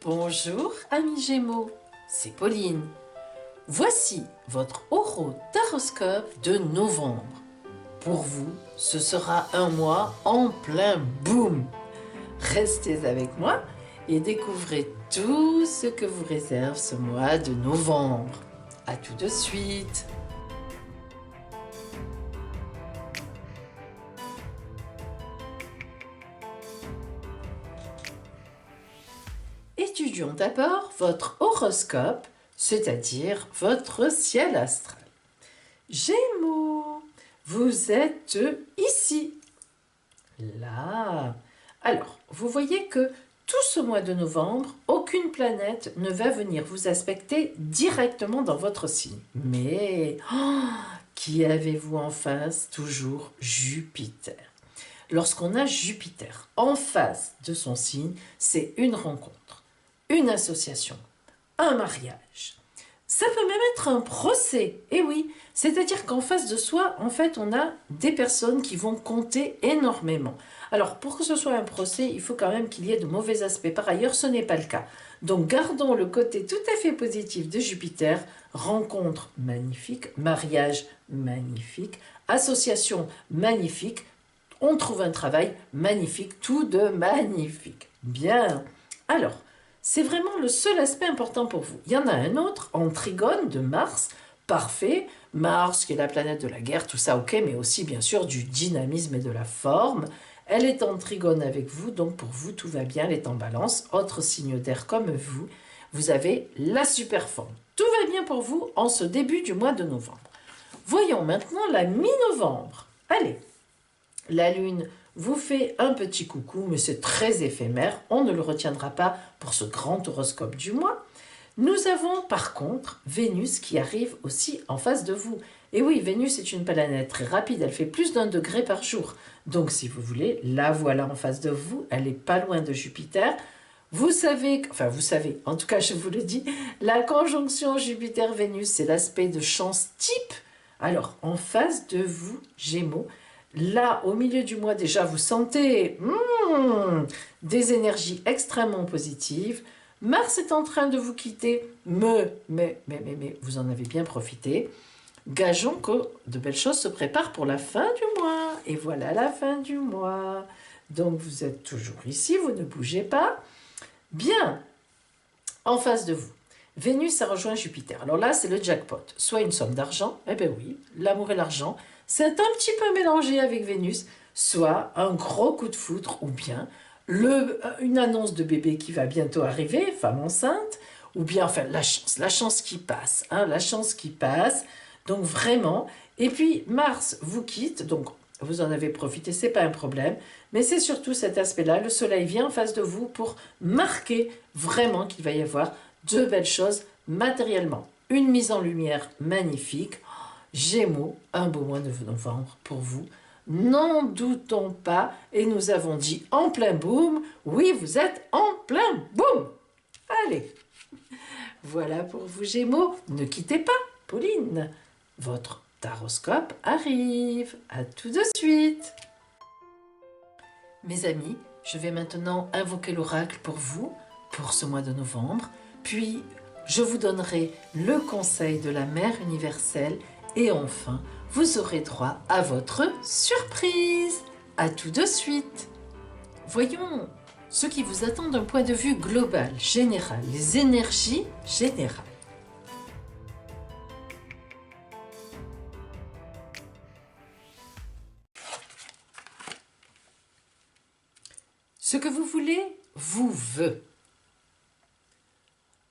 Bonjour amis Gémeaux, c'est Pauline. Voici votre horoscope de novembre. Pour vous, ce sera un mois en plein boom. Restez avec moi et découvrez tout ce que vous réserve ce mois de novembre. A tout de suite. Étudions d'abord votre horoscope, c'est-à-dire votre ciel astral. Gémeaux, vous êtes ici, là. Alors, vous voyez que tout ce mois de novembre, aucune planète ne va venir vous aspecter directement dans votre signe. Mais, qui avez-vous en face? Toujours Jupiter. Lorsqu'on a Jupiter en face de son signe, c'est une rencontre, une association, un mariage. Ça peut même être un procès, et oui, c'est-à-dire qu'en face de soi, en fait, on a des personnes qui vont compter énormément. Alors, pour que ce soit un procès, il faut quand même qu'il y ait de mauvais aspects. Par ailleurs, ce n'est pas le cas. Donc, gardons le côté tout à fait positif de Jupiter. Rencontre magnifique, mariage magnifique, association magnifique, on trouve un travail magnifique, tout de magnifique. Bien. Alors, c'est vraiment le seul aspect important pour vous. Il y en a un autre en trigone de Mars, parfait. Mars, qui est la planète de la guerre, tout ça, ok, mais aussi bien sûr du dynamisme et de la forme. Elle est en trigone avec vous, donc pour vous, tout va bien, elle est en balance. Autre signe d'air comme vous, vous avez la super forme. Tout va bien pour vous en ce début du mois de novembre. Voyons maintenant la mi-novembre. Allez, la Lune vous fait un petit coucou, mais c'est très éphémère. On ne le retiendra pas pour ce grand horoscope du mois. Nous avons par contre Vénus qui arrive aussi en face de vous. Et oui, Vénus est une planète très rapide, elle fait plus d'1 degré par jour. Donc si vous voulez, la voilà en face de vous, elle n'est pas loin de Jupiter. Vous savez, en tout cas je vous le dis, la conjonction Jupiter-Vénus, c'est l'aspect de chance type. Alors en face de vous, Gémeaux, là, au milieu du mois, déjà, vous sentez des énergies extrêmement positives. Mars est en train de vous quitter, mais vous en avez bien profité. Gageons que de belles choses se préparent pour la fin du mois. Et voilà la fin du mois. Donc, vous êtes toujours ici, vous ne bougez pas. Bien, en face de vous, Vénus a rejoint Jupiter. Alors là, c'est le jackpot. Soit une somme d'argent, eh bien oui, l'amour et l'argent, c'est un petit peu mélangé avec Vénus, soit un gros coup de foudre, ou bien une annonce de bébé qui va bientôt arriver, femme enceinte, ou bien, enfin, la chance qui passe, la chance qui passe. Donc vraiment, et puis Mars vous quitte, donc vous en avez profité, c'est pas un problème, mais c'est surtout cet aspect-là, le soleil vient en face de vous pour marquer vraiment qu'il va y avoir de belles choses matériellement. Une mise en lumière magnifique. Gémeaux, un beau mois de novembre pour vous. N'en doutons pas, et nous avons dit en plein boom, oui, vous êtes en plein boom. Allez, voilà pour vous Gémeaux, ne quittez pas, Pauline. Votre taroscope arrive, à tout de suite. Mes amis, je vais maintenant invoquer l'oracle pour vous, pour ce mois de novembre, puis je vous donnerai le conseil de la Mère universelle et enfin, vous aurez droit à votre surprise. À tout de suite. Voyons ce qui vous attend d'un point de vue global, général, les énergies générales. Ce que vous voulez vous veut.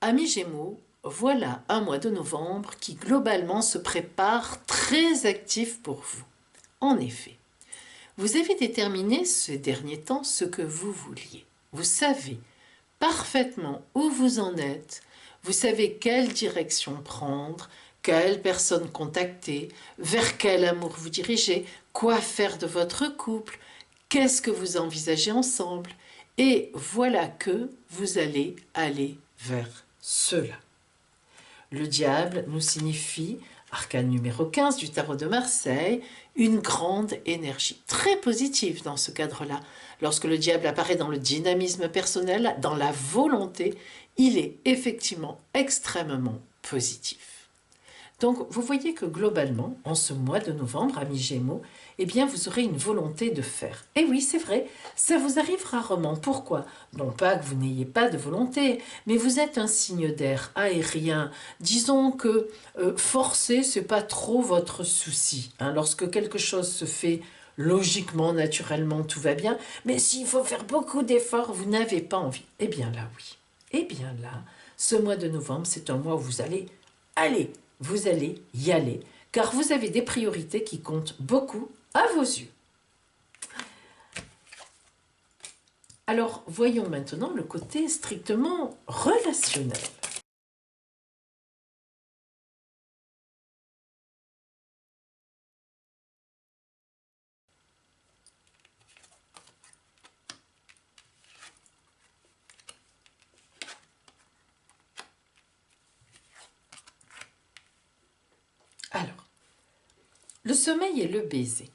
Amis Gémeaux, voilà un mois de novembre qui globalement se prépare très actif pour vous. En effet, vous avez déterminé ces derniers temps ce que vous vouliez. Vous savez parfaitement où vous en êtes, vous savez quelle direction prendre, quelle personne contacter, vers quel amour vous diriger, quoi faire de votre couple, qu'est-ce que vous envisagez ensemble. Et voilà que vous allez aller vers cela. Le diable nous signifie Arcane numéro 15 du tarot de Marseille, une grande énergie, très positive dans ce cadre-là. Lorsque le diable apparaît dans le dynamisme personnel, dans la volonté, il est effectivement extrêmement positif. Donc, vous voyez que globalement, en ce mois de novembre, amis Gémeaux, eh bien, vous aurez une volonté de faire. Et oui, c'est vrai, ça vous arrive rarement. Pourquoi? Non pas que vous n'ayez pas de volonté, mais vous êtes un signe d'air aérien. Disons que forcer, c'est pas trop votre souci. Hein. Lorsque quelque chose se fait logiquement, naturellement, tout va bien. Mais s'il faut faire beaucoup d'efforts, vous n'avez pas envie. Eh bien là, oui. Eh bien là, ce mois de novembre, c'est un mois où vous allez y aller, car vous avez des priorités qui comptent beaucoup à vos yeux. Alors, voyons maintenant le côté strictement relationnel. Alors, le sommeil et le baiser.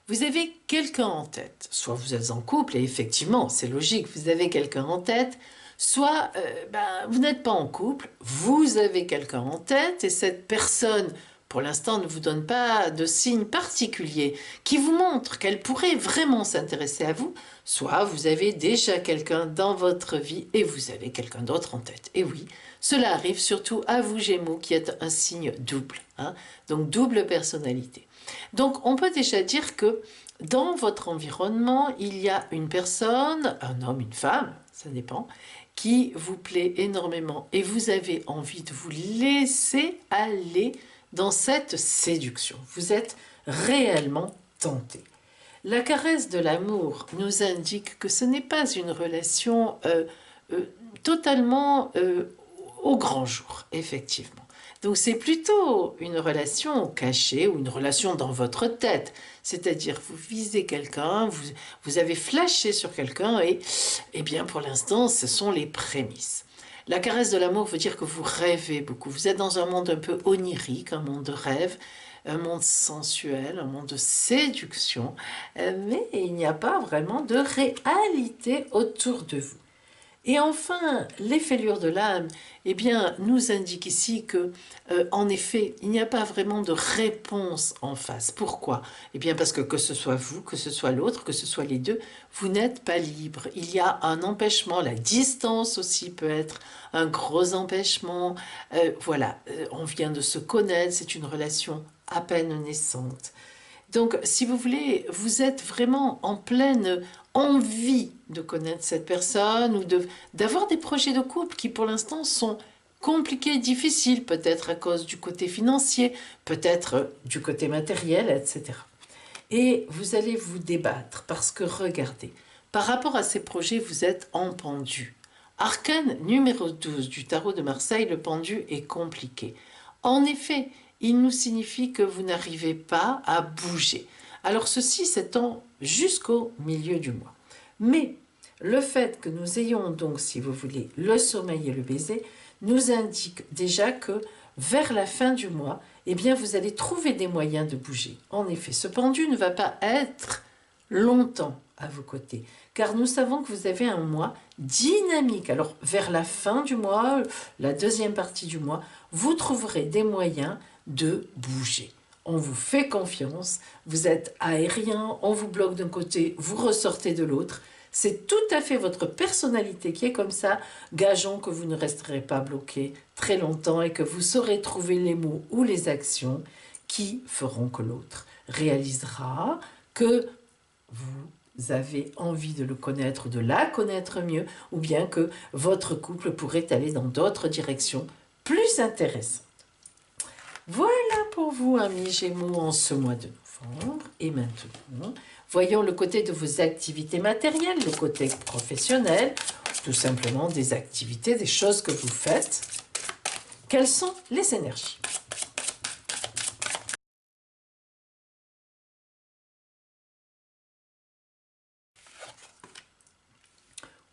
Vous avez quelqu'un en tête, soit vous êtes en couple, et effectivement, c'est logique, vous avez quelqu'un en tête, soit vous n'êtes pas en couple, vous avez quelqu'un en tête, et cette personne, pour l'instant, ne vous donne pas de signe particulier qui vous montre qu'elle pourrait vraiment s'intéresser à vous, soit vous avez déjà quelqu'un dans votre vie et vous avez quelqu'un d'autre en tête. Et oui, cela arrive surtout à vous Gémeaux qui êtes un signe double, hein, donc double personnalité. Donc on peut déjà dire que dans votre environnement, il y a une personne, un homme, une femme, ça dépend, qui vous plaît énormément et vous avez envie de vous laisser aller dans cette séduction. Vous êtes réellement tenté. La caresse de l'amour nous indique que ce n'est pas une relation totalement au grand jour, effectivement. Donc c'est plutôt une relation cachée ou une relation dans votre tête. C'est-à-dire vous visez quelqu'un, vous avez flashé sur quelqu'un et bien pour l'instant ce sont les prémices. La caresse de l'amour veut dire que vous rêvez beaucoup. Vous êtes dans un monde un peu onirique, un monde de rêve, un monde sensuel, un monde de séduction, mais il n'y a pas vraiment de réalité autour de vous. Et enfin, les fêlures de l'âme, eh bien, nous indiquent ici que, en effet, il n'y a pas vraiment de réponse en face. Pourquoi? Eh bien, parce que ce soit vous, que ce soit l'autre, que ce soit les deux, vous n'êtes pas libre. Il y a un empêchement. La distance aussi peut être un gros empêchement. Voilà, on vient de se connaître, c'est une relation à peine naissante. Donc, si vous voulez, vous êtes vraiment en pleine envie de connaître cette personne ou d'avoir des projets de couple qui, pour l'instant, sont compliqués, difficiles, peut-être à cause du côté financier, peut-être du côté matériel, etc. Et vous allez vous débattre parce que, regardez, par rapport à ces projets, vous êtes en pendu. Arcane numéro 12 du tarot de Marseille, le pendu est compliqué. En effet, il nous signifie que vous n'arrivez pas à bouger. Alors ceci s'étend jusqu'au milieu du mois. Mais le fait que nous ayons donc, si vous voulez, le sommeil et le baiser, nous indique déjà que vers la fin du mois, eh bien vous allez trouver des moyens de bouger. En effet, ce pendu ne va pas être longtemps à vos côtés, car nous savons que vous avez un mois dynamique. Alors vers la fin du mois, la deuxième partie du mois, vous trouverez des moyens de bouger. On vous fait confiance, vous êtes aérien, on vous bloque d'un côté, vous ressortez de l'autre. C'est tout à fait votre personnalité qui est comme ça. Gageons que vous ne resterez pas bloqué très longtemps et que vous saurez trouver les mots ou les actions qui feront que l'autre réalisera que vous avez envie de le connaître, de la connaître mieux, ou bien que votre couple pourrait aller dans d'autres directions plus intéressantes. Voilà pour vous, amis Gémeaux, en ce mois de novembre. Et maintenant, voyons le côté de vos activités matérielles, le côté professionnel, tout simplement des activités, des choses que vous faites. Quelles sont les énergies?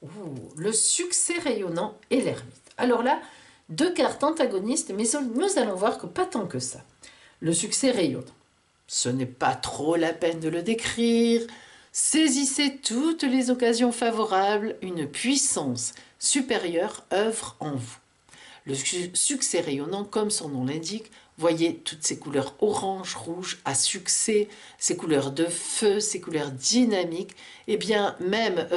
Ouh, le succès rayonnant et l'ermite. Alors là, deux cartes antagonistes, mais nous allons voir que pas tant que ça. Le succès rayonnant. Ce n'est pas trop la peine de le décrire. Saisissez toutes les occasions favorables, une puissance supérieure œuvre en vous. Le succès rayonnant, comme son nom l'indique, voyez toutes ces couleurs orange, rouge à succès, ces couleurs de feu, ces couleurs dynamiques, et bien même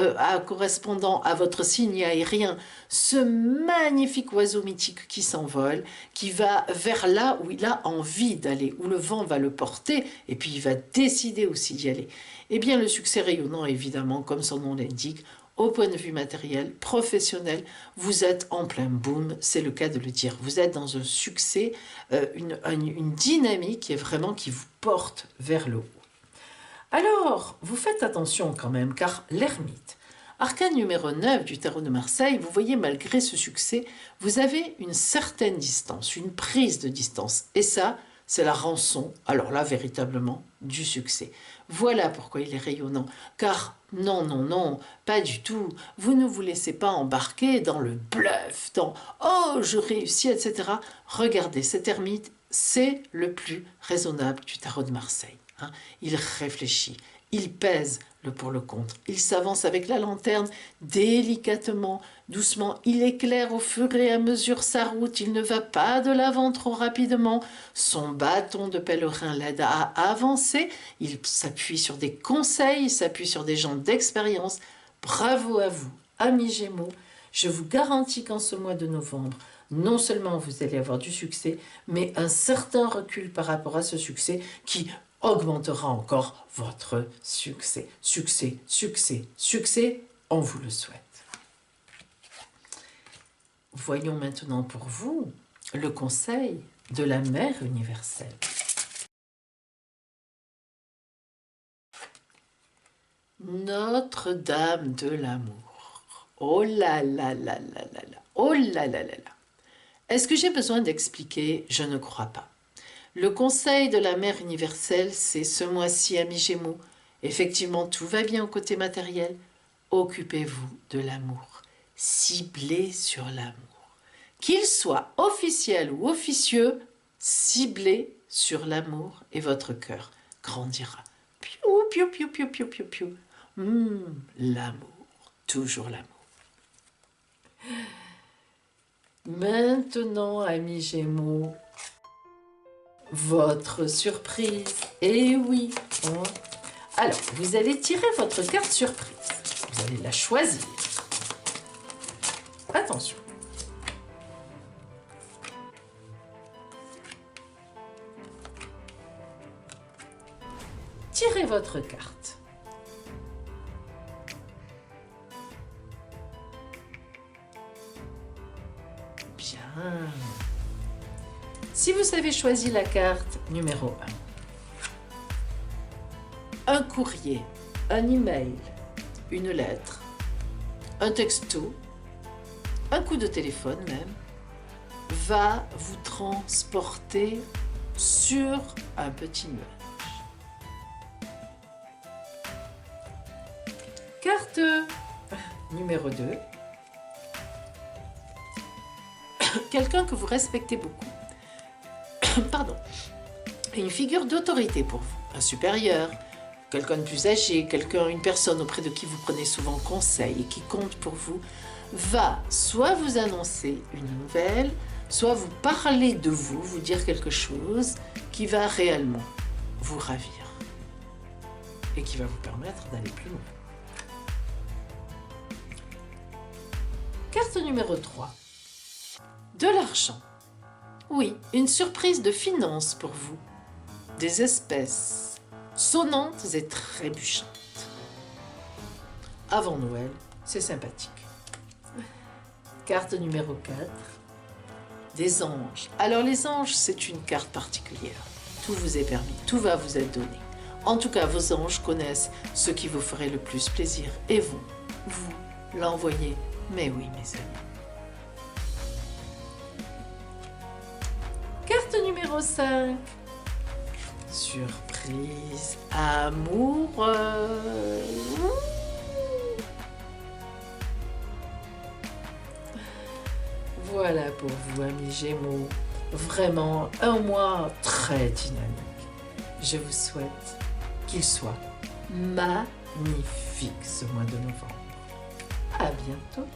correspondant à votre signe aérien, ce magnifique oiseau mythique qui s'envole, qui va vers là où il a envie d'aller, où le vent va le porter, et puis il va décider aussi d'y aller. Eh bien le succès rayonnant, évidemment, comme son nom l'indique, au point de vue matériel, professionnel, vous êtes en plein boom, c'est le cas de le dire. Vous êtes dans un succès, une dynamique qui est vraiment qui vous porte vers le haut. Alors, vous faites attention quand même, car l'ermite, arcane numéro 9 du tarot de Marseille, vous voyez, malgré ce succès, vous avez une certaine distance, une prise de distance. Et ça, c'est la rançon, alors là, véritablement, du succès. Voilà pourquoi il est rayonnant, car non, non, non, pas du tout. Vous ne vous laissez pas embarquer dans le bluff, dans « oh, je réussis », etc. Regardez, cet ermite, c'est le plus raisonnable du tarot de Marseille. Hein. Il réfléchit, il pèse le pour le contre, il s'avance avec la lanterne délicatement, doucement, il éclaire au fur et à mesure sa route, il ne va pas de l'avant trop rapidement, son bâton de pèlerin l'aide à avancer, il s'appuie sur des conseils, il s'appuie sur des gens d'expérience. Bravo à vous, amis Gémeaux, je vous garantis qu'en ce mois de novembre, non seulement vous allez avoir du succès, mais un certain recul par rapport à ce succès qui augmentera encore votre succès. Succès, succès, succès, on vous le souhaite. Voyons maintenant pour vous le conseil de la Mère universelle. Notre-Dame de l'amour. Oh là là là là là là. Oh là là là là. Est-ce que j'ai besoin d'expliquer? Je ne crois pas. Le conseil de la Mère universelle, c'est ce mois-ci, amis Gémeaux. Effectivement, tout va bien au côté matériel. Occupez-vous de l'amour. Ciblez sur l'amour. Qu'il soit officiel ou officieux, ciblez sur l'amour et votre cœur grandira. Piou, piou, piou, piou, piou, piou, piou. L'amour, toujours l'amour. Maintenant, amis Gémeaux, votre surprise. Eh oui. Hein. Alors, vous allez tirer votre carte surprise. Vous allez la choisir. Attention. Tirez votre carte. Bien. Si vous avez choisi la carte numéro 1, un courrier, un email, une lettre, un texto, un coup de téléphone même, va vous transporter sur un petit nuage. Carte numéro 2. Quelqu'un que vous respectez beaucoup. Pardon. Une figure d'autorité pour vous. Un supérieur, quelqu'un de plus âgé, une personne auprès de qui vous prenez souvent conseil et qui compte pour vous, va soit vous annoncer une nouvelle, soit vous parler de vous, vous dire quelque chose qui va réellement vous ravir et qui va vous permettre d'aller plus loin. Carte numéro 3. De l'argent. Oui, une surprise de finances pour vous. Des espèces sonnantes et trébuchantes. Avant Noël, c'est sympathique. Carte numéro 4. Des anges. Alors les anges, c'est une carte particulière. Tout vous est permis, tout va vous être donné. En tout cas, vos anges connaissent ce qui vous ferait le plus plaisir. Et vous l'envoyez. Mais oui, mes amis. Carte numéro 5. Surprise amoureux. Voilà pour vous, amis Gémeaux. vraiment un mois très dynamique. Je vous souhaite qu'il soit magnifique ce mois de novembre. À bientôt.